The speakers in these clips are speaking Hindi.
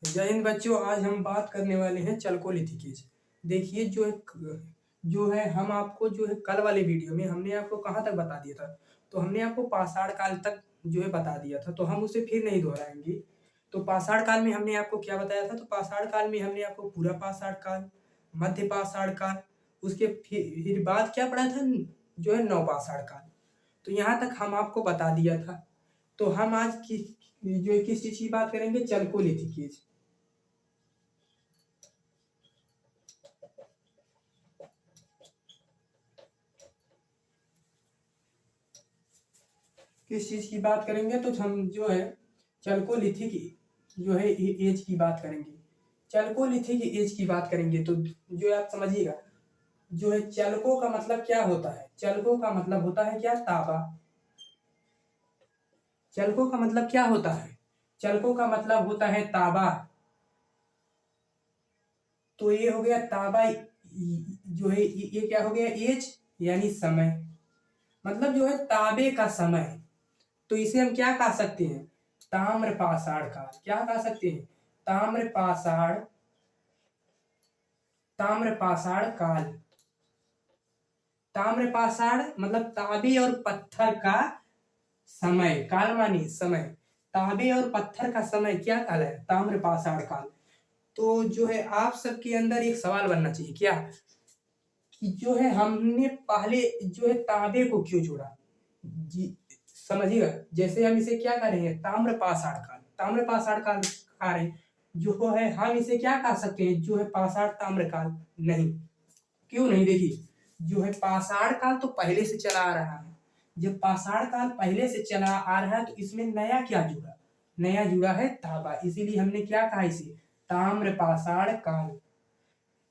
जय हिंद बच्चों। आज हम बात करने वाले हैं चलकोलिथिकेज। देखिए जो है हम आपको जो है कल वाले वीडियो में हमने आपको कहाँ तक बता दिया था। तो हमने आपको पाषाण काल तक जो है बता दिया था, तो हम उसे फिर नहीं दोहराएंगे। तो पाषाण काल में हमने आपको क्या बताया था, तो पाषाण काल में हमने आपको पूरा पाषाण काल, मध्य पाषाण काल, उसके फिर बाद क्या पढ़ा था, जो है नवपाषाण काल। तो यहाँ तक हम आपको बता दिया था। तो हम आज किस चीज की बात करेंगे, चलकोलिथिकेज। किस चीज की बात करेंगे, तो हम जो है चलकोलिथिक जो है एज की बात करेंगे। चलकोलिथिक एज की बात करेंगे तो जो है आप समझिएगा, जो है चलको का मतलब क्या होता है। चलको का मतलब होता है क्या, ताबा। चलको का मतलब क्या होता है, चलको का मतलब होता है ताबा। तो ये हो गया ताबा, जो है ये क्या हो गया, एज यानी समय, मतलब जो है ताबे का समय। तो इसे हम क्या कह सकते हैं, ताम्र पाषाण काल। क्या कह सकते हैं, ताम्र पाषाण, ताम्र पाषाण काल। ताम्र पाषाण मतलब तांबे और पत्थर का समय, काल मानी समय। तांबे और पत्थर का समय क्या काल है, ताम्र पाषाण काल। तो जो है आप सबके अंदर एक सवाल बनना चाहिए, क्या कि जो है हमने पहले जो है तांबे को क्यों जोड़ा। जी समझिएगा, जैसे हम इसे क्या करेंगे, ताम्र पाषाण काल, ताम्र पाषाण काल आ रहे, जो है हम इसे क्या कह सकते हैं, जो है पाषाण ताम्र काल नहीं। क्यों नहीं, देखिए जो है पाषाण काल तो पहले से चला आ रहा है। जब पाषाण काल पहले से चला आ रहा है तो इसमें नया क्या जुड़ा, नया जुड़ा है तांबा, इसीलिए हमने क्या कहा इसे, ताम्र पाषाण काल।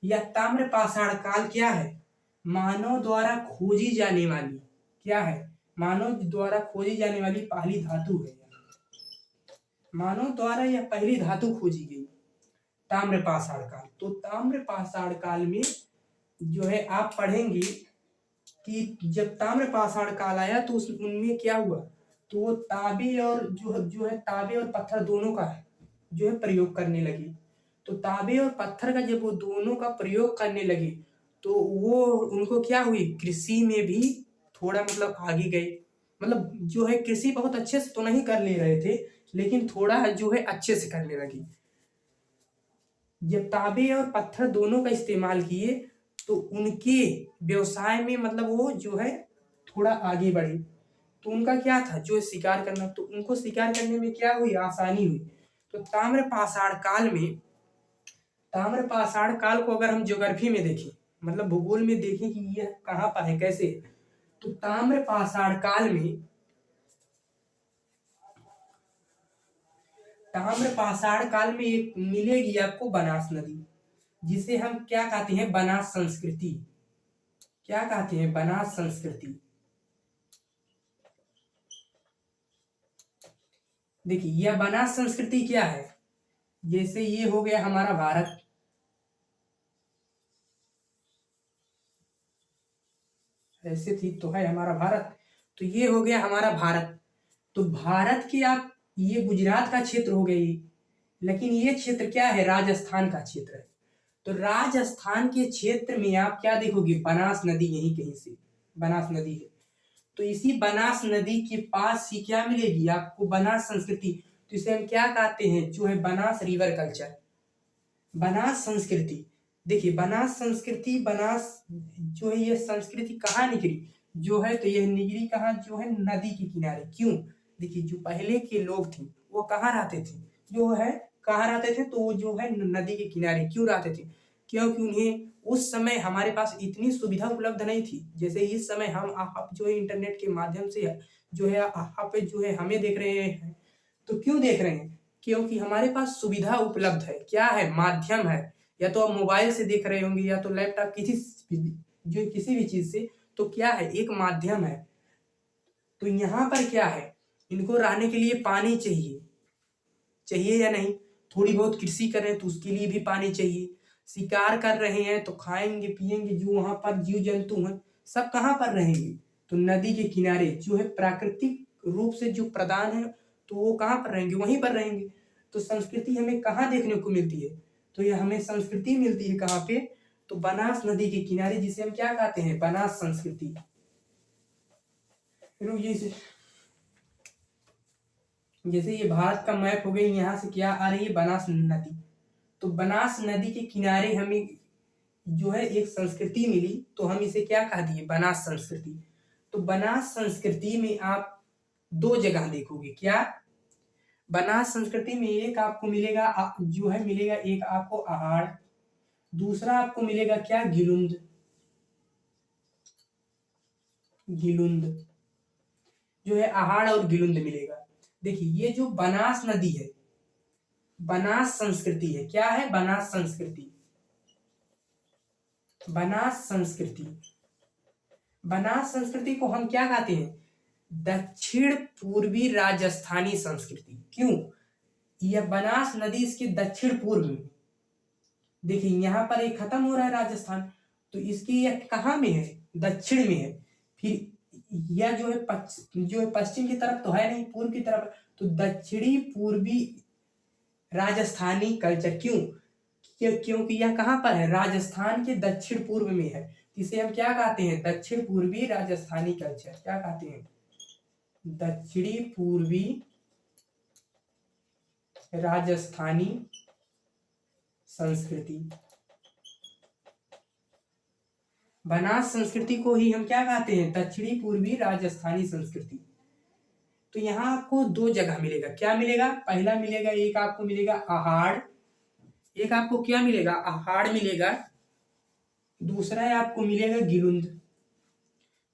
यह ताम्र पाषाण काल क्या है, मानव द्वारा खोजी जाने वाली, क्या है, मानव द्वारा खोजी जाने वाली पहली धातु है। मानव द्वारा यह पहली धातु खोजी गई, ताम्र पाषाण काल। तो ताम्र पाषाण काल में जो है आप पढ़ेंगे कि जब ताम्र पाषाण काल आया तो उस उनमें क्या हुआ, तो वो तांबे और जो है तांबे और पत्थर दोनों का जो है प्रयोग करने लगे। तो तांबे और पत्थर का जब वो दोनों का प्रयोग करने लगे तो वो उनको क्या हुई, कृषि में भी थोड़ा मतलब आगे गए। मतलब जो है कृषि बहुत अच्छे से तो नहीं कर ले रहे थे, लेकिन थोड़ा जो है अच्छे से करने लगे। जब तांबे और पत्थर दोनों का इस्तेमाल किए तो उनके व्यवसाय में मतलब वो जो है थोड़ा आगे बढ़े। तो उनका क्या था, जो शिकार करना, तो उनको शिकार करने में क्या हुई, आसानी हुई। तो ताम्र पाषाण काल में, ताम्र पाषाण काल को अगर हम ज्योग्राफी में देखें, मतलब भूगोल में देखें कि यह कहाँ पर है, कैसे, तो ताम्र पाषाण काल में, ताम्र पाषाण काल में एक मिलेगी आपको बनास नदी, जिसे हम क्या कहते हैं, बनास संस्कृति। क्या कहते हैं, बनास संस्कृति। देखिए यह बनास संस्कृति क्या है, जैसे ये हो गया हमारा भारत, ऐसे थी तो है हमारा भारत। तो ये हो गया हमारा भारत। तो भारत के आप, ये गुजरात का क्षेत्र हो गई, लेकिन ये क्षेत्र क्या है, राजस्थान का क्षेत्र है। तो राजस्थान के क्षेत्र में आप क्या देखोगे, बनास नदी, यहीं कहीं से बनास नदी है। तो इसी बनास नदी के पास ही क्या मिलेगी आपको, बनास संस्कृति। तो इसे हम क्या कहते हैं, जो है बनास रिवर कल्चर, बनास संस्कृति। देखिए बनास संस्कृति, बनास जो है ये संस्कृति कहाँ निकली, जो है तो यह निकली कहाँ, जो है नदी के किनारे। क्यों, देखिए जो पहले के लोग थे वो कहाँ रहते थे, जो है कहाँ रहते थे, तो वो जो है नदी के किनारे क्यों रहते थे, क्योंकि उन्हें उस समय हमारे पास इतनी सुविधा उपलब्ध नहीं थी। जैसे इस समय हम आप जो है इंटरनेट के माध्यम से जो है आप जो है हमें देख रहे हैं, तो क्यों देख रहे हैं, क्योंकि हमारे पास सुविधा उपलब्ध है, क्या है, माध्यम है। या तो आप मोबाइल से देख रहे होंगे, या तो लैपटॉप, किसी भी चीज से, तो क्या है, एक माध्यम है। तो यहाँ पर क्या है, इनको रहने के लिए पानी चाहिए, चाहिए या नहीं, थोड़ी बहुत कृषि कर रहे हैं तो उसके लिए भी पानी चाहिए, शिकार कर रहे हैं तो खाएंगे पिएंगे, जो वहां पर जीव जंतु हैं सब कहाँ पर रहेंगे, तो नदी के किनारे, जो है प्राकृतिक रूप से जो प्रदान है, तो वो कहाँ पर रहेंगे, वहीं पर रहेंगे। तो संस्कृति हमें कहाँ देखने को मिलती है? तो यह हमें संस्कृति मिलती है कहाँ पे? तो बनास नदी के किनारे, जिसे हम क्या कहते हैं? बनास संस्कृति। जैसे ये भारत का मैप हो गया, यहाँ से क्या आ रही है? बनास नदी। तो बनास नदी के किनारे हमें जो है एक संस्कृति मिली, तो हम इसे क्या कह दिए? बनास संस्कृति। तो बनास संस्कृति में आप दो जगह देखोगे। क्या? बनास संस्कृति में एक आपको मिलेगा जो है मिलेगा, एक आपको अहाड़, दूसरा आपको मिलेगा क्या? गिलुंद। गिलुंद जो है अहाड़ और गिलुंद मिलेगा। देखिए ये जो बनास नदी है, बनास संस्कृति है। क्या है? बनास संस्कृति। बनास संस्कृति, बनास संस्कृति को हम क्या कहते हैं? दक्षिण पूर्वी राजस्थानी संस्कृति। क्यों? यह बनास नदी इसके दक्षिण पूर्व में, देखिए यहाँ पर एक खत्म हो रहा है राजस्थान, तो इसकी यह कहाँ में है? दक्षिण में है। फिर यह जो है पश्चिम की तरफ तो है नहीं, पूर्व की तरफ। तो दक्षिणी पूर्वी राजस्थानी कल्चर। क्यों? क्योंकि यह कहाँ पर है? राजस्थान के दक्षिण पूर्व में है। इसे हम क्या कहते हैं? दक्षिण पूर्वी राजस्थानी कल्चर। क्या कहते हैं? दक्षिणी पूर्वी राजस्थानी संस्कृति। बनास संस्कृति को ही हम क्या कहते हैं? दक्षिणी पूर्वी राजस्थानी संस्कृति। तो यहाँ आपको दो जगह मिलेगा। क्या मिलेगा? पहला मिलेगा, एक आपको मिलेगा अहाड़, एक आपको क्या मिलेगा? अहाड़ मिलेगा। दूसरा है आपको मिलेगा गिलुंद।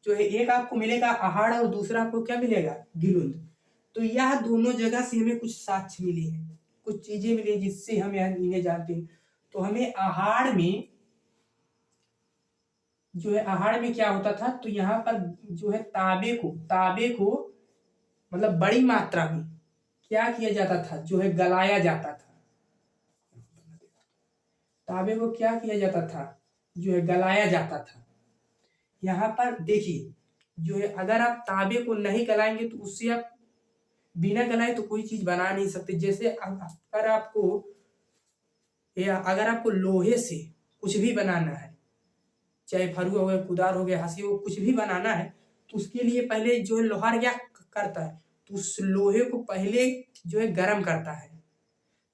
जो है एक आपको मिलेगा अहाड़ और दूसरा आपको क्या मिलेगा? गिलुंद। तो यह दोनों जगह से हमें कुछ साक्ष्य मिले हैं, कुछ चीजें मिली जिससे हम इन्हें जानते हैं। तो हमें अहाड़ में जो है, अहाड़ में क्या होता था? तो यहाँ पर जो है ताबे को मतलब बड़ी मात्रा में क्या किया जाता था? जो है गलाया जाता था। ताबे को क्या किया जाता था? जो है गलाया जाता था। यहाँ पर देखिए जो है, अगर आप ताबे को नहीं गलाएंगे तो उससे आप बिना गलाए तो कोई चीज बना नहीं सकते। जैसे अगर आपको लोहे से कुछ भी बनाना है, चाहे फरुआ हो गया, कुदार हो गया, हंसी हो, कुछ भी बनाना है, तो उसके लिए पहले जो है लोहार क्या करता है? तो उस लोहे को पहले जो है गर्म करता है,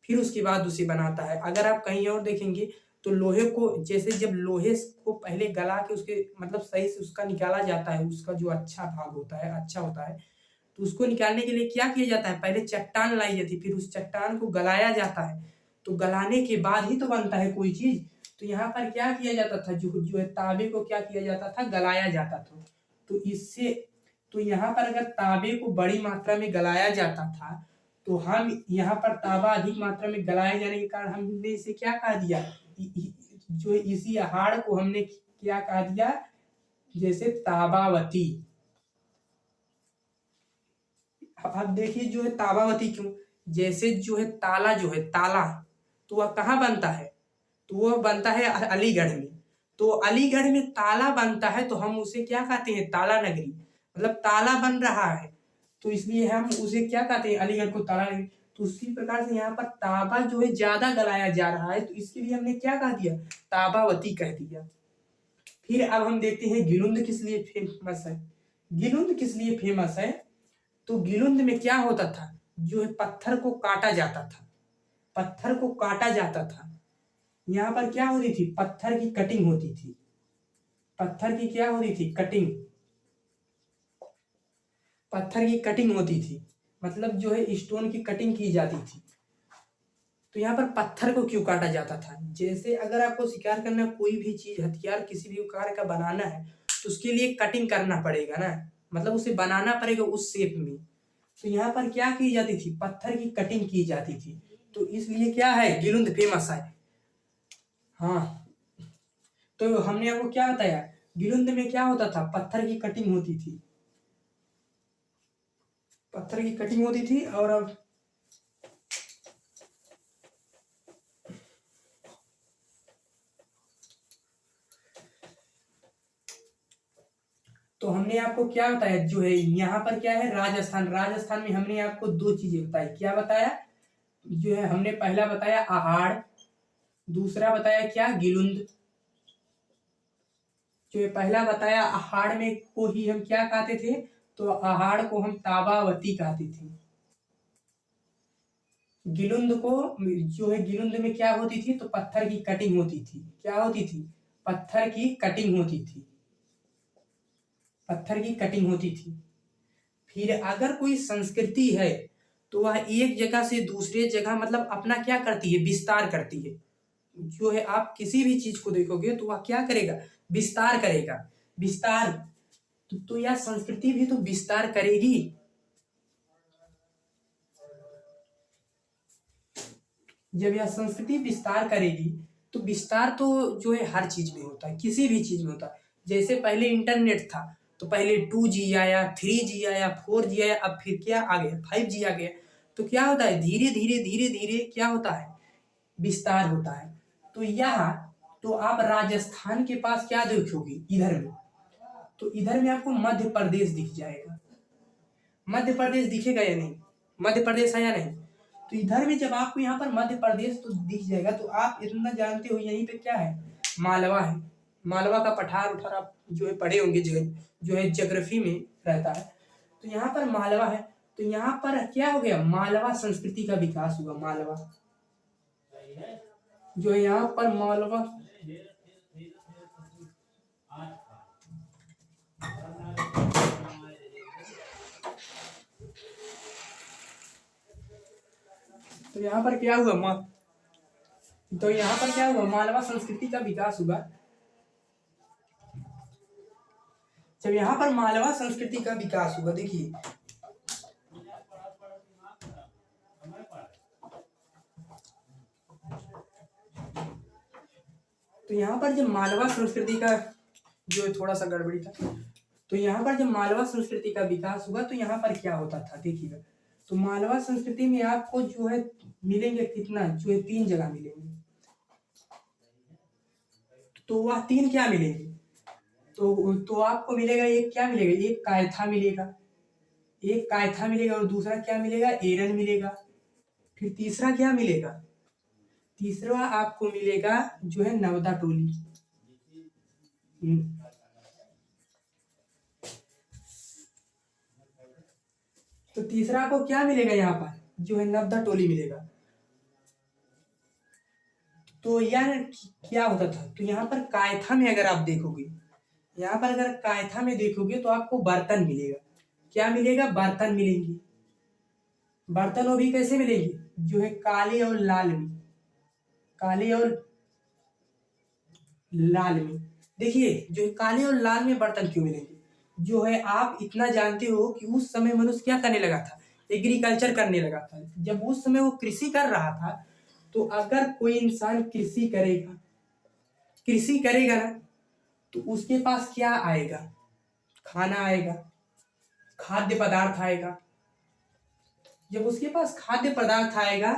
फिर उसके बाद उसे बनाता है। अगर आप कहीं और देखेंगे तो लोहे को, जैसे जब लोहे को पहले गला के उसके मतलब सही से उसका निकाला जाता है, उसका जो अच्छा भाग होता है, अच्छा होता है, तो उसको निकालने के लिए क्या किया जाता है? पहले चट्टान लाई जाती है, फिर उस चट्टान को गलाया जाता है। तो गलाने के बाद ही तो बनता है कोई चीज। तो यहाँ पर क्या किया जाता था? जो है ताबे को क्या किया जाता था? गलाया जाता था। तो इससे तो यहाँ पर अगर ताबे को बड़ी मात्रा में गलाया जाता था, तो हम यहाँ पर ताबा अधिक मात्रा में गलाए जाने के कारण हमने इसे क्या कहा दिया? जो इसी हाड़ को हमने क्या कहा दिया? जैसे ताबावती। अब देखिए जो है ताबावती क्यों? जैसे जो है ताला, तो वह कहाँ बनता है? तो वह बनता है अलीगढ़ में। तो अलीगढ़ में ताला बनता है, तो हम उसे क्या कहते हैं? ताला नगरी। मतलब ताला बन रहा है, तो इसलिए हम उसे क्या कहते हैं? अलीगढ़ को ताला नगरी। तो उसी प्रकार से यहाँ पर ताबा जो है ज्यादा गलाया जा रहा है, तो इसके लिए हमने क्या कह दिया? ताबावती कह दिया। फिर अब हम देखते हैं गिलुंद किस लिए फेमस है। गिलुंद किस लिए फेमस है? तो गिलुंद में क्या होता था? जो है पत्थर को काटा जाता था, पत्थर को काटा जाता था। यहाँ पर क्या होती थी? पत्थर की कटिंग होती थी। पत्थर की क्या होती थी? कटिंग। पत्थर की कटिंग होती थी, मतलब जो है स्टोन की कटिंग की जाती थी। तो यहाँ पर पत्थर को क्यों काटा जाता था? जैसे अगर आपको शिकार करना, कोई भी चीज, हथियार किसी भी प्रकार का बनाना है, तो उसके लिए कटिंग करना पड़ेगा ना, मतलब उसे बनाना पड़ेगा उस शेप में। तो यहाँ पर क्या की जाती थी? पत्थर की कटिंग की जाती थी। तो इसलिए क्या है? गिलुंद फेमस है। हाँ, तो हमने आपको क्या बताया? गिलुंद में क्या होता था? पत्थर की कटिंग होती थी, पत्थर की कटिंग होती थी। और अब तो हमने आपको क्या बताया? जो है यहाँ पर क्या है? राजस्थान। राजस्थान में हमने आपको दो चीजें बताई। क्या बताया? जो है हमने पहला बताया आहाड़, दूसरा बताया क्या गिलुंद। जो ये पहला बताया आहाड़ में को ही हम क्या कहते थे, तो आहाड़ को हम ताबावती कहते थे। गिलुंद को जो है गिलुंद में क्या होती थी, तो पत्थर की कटिंग होती थी। क्या होती थी, पत्थर की कटिंग होती थी, पत्थर की कटिंग होती थी। फिर अगर कोई संस्कृति है तो वह एक जगह से दूसरे जगह मतलब अपना क्या करती है, विस्तार करती है। जो है आप किसी भी चीज को देखोगे तो वह क्या करेगा, विस्तार करेगा। विस्तार तो यह संस्कृति भी तो विस्तार करेगी। जब यह संस्कृति विस्तार करेगी तो विस्तार तो जो है हर चीज में होता है, किसी भी चीज में होता है। जैसे पहले इंटरनेट था तो पहले 2G आया, 3G आया, 4G आया, अब फिर क्या आ गया, 5G आ गया। तो क्या होता है, धीरे धीरे धीरे धीरे क्या होता है, विस्तार होता है। तो यहाँ तो आप राजस्थान के पास क्या देखोगे इधर में, तो इधर में आपको मध्य प्रदेश दिख जाएगा। मध्य प्रदेश दिखेगा या नहीं, मध्य प्रदेश है या नहीं। तो इधर में जब आपको यहाँ पर मध्य प्रदेश तो दिख जाएगा, तो आप इतना जानते हो यहीं पे क्या है, मालवा है। मालवा का पठार उठार आप जो है पढ़े होंगे, जो है ज्योग्राफी में रहता है। तो यहाँ पर मालवा है, तो यहाँ पर क्या हो गया, मालवा संस्कृति का विकास हुआ। मालवा जो है यहाँ पर मालवा, तो यहाँ पर क्या हुआ तो यहाँ पर क्या हुआ, मालवा संस्कृति का विकास हुआ। जब यहाँ पर मालवा संस्कृति का विकास हुआ, देखिए तो यहाँ पर जब मालवा संस्कृति का जो थोड़ा सा गड़बड़ी था, तो यहाँ पर जब मालवा संस्कृति का विकास हुआ तो यहाँ पर क्या होता था, देखिएगा। तो मालवा संस्कृति में आपको जो है मिलेंगे कितना, जो है 3 जगह मिलेंगे। तो वह 3 क्या मिलेंगे, तो आपको मिलेगा, एक क्या मिलेगा, एक कायथा मिलेगा, एक कायथा मिलेगा, और दूसरा क्या मिलेगा, एरन मिलेगा। फिर तीसरा क्या मिलेगा, तीसरा आपको मिलेगा जो है नवदा टोली। तो तीसरा आपको क्या मिलेगा, यहाँ पर जो है नवदा टोली मिलेगा। तो यार क्या होता था, तो यहाँ पर कायथा में अगर आप देखोगे, यहाँ पर अगर कायथा में देखोगे तो आपको बर्तन मिलेगा। क्या मिलेगा, बर्तन मिलेंगे। बर्तन वो भी कैसे मिलेंगे, जो है काले और लाल में, काले और लाल में। देखिए जो है काले और लाल में बर्तन क्यों मिलेंगे, जो है आप इतना जानते हो कि उस समय मनुष्य क्या करने लगा था, एग्रीकल्चर करने लगा था। जब उस समय वो कृषि कर रहा था, तो अगर कोई इंसान कृषि करेगा, कृषि करेगा ना, तो उसके पास क्या आएगा, खाना आएगा, खाद्य पदार्थ आएगा। जब उसके पास खाद्य पदार्थ आएगा,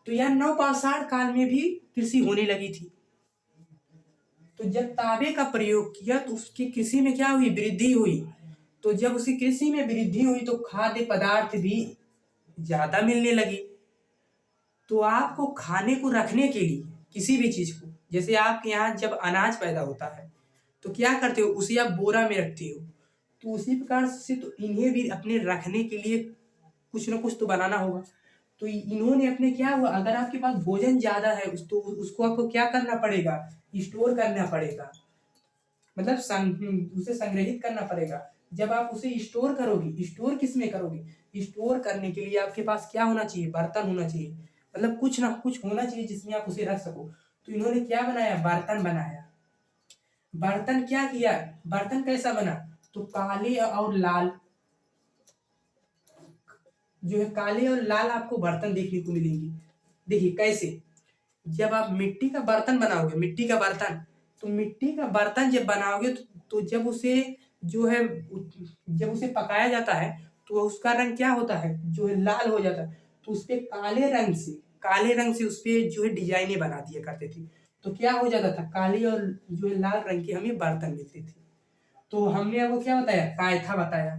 तो यह नवपाषाण काल में भी कृषि होने लगी थी। तो जब तांबे का प्रयोग किया तो उसकी कृषि में क्या हुई, वृद्धि हुई। तो जब उसकी कृषि में वृद्धि हुई तो खाद्य पदार्थ भी ज्यादा मिलने लगी। तो आपको खाने को रखने के लिए किसी भी चीज को, जैसे आपके यहाँ जब अनाज पैदा होता है तो क्या करते हो, उसे आप बोरा में रखते हो। तो उसी प्रकार से तो इन्हें भी अपने रखने के लिए कुछ ना कुछ तो बनाना होगा। तो इन्होंने अपने क्या हुआ, अगर आपके पास भोजन ज्यादा है तो उसको आपको क्या करना पड़ेगा, स्टोर करना पड़ेगा, मतलब उसे संग्रहित करना पड़ेगा। जब आप उसे स्टोर करोगे, स्टोर किस में करोगे, स्टोर करने के लिए आपके पास क्या होना चाहिए, बर्तन होना चाहिए, मतलब कुछ ना कुछ होना चाहिए जिसमें आप उसे रख सको। तो इन्होंने क्या बनाया, बर्तन बनाया। बर्तन क्या किया, बर्तन कैसा बना, तो काले और लाल, जो है काले और लाल आपको बर्तन देखने को मिलेंगे। देखिए कैसे, जब आप मिट्टी का बर्तन बनाओगे, मिट्टी का बर्तन, तो मिट्टी का बर्तन जब बनाओगे तो जब उसे जो है जब उसे पकाया जाता है तो उसका रंग क्या होता है, जो है लाल हो जाता है। तो उस पे काले रंग से उस पे जो है डिजाइने बना दिया करते थे। तो क्या हो जाता था, काले और जो है लाल रंग के हमें बर्तन मिलते थे। तो हमने आपको क्या बताया, कायथा बताया।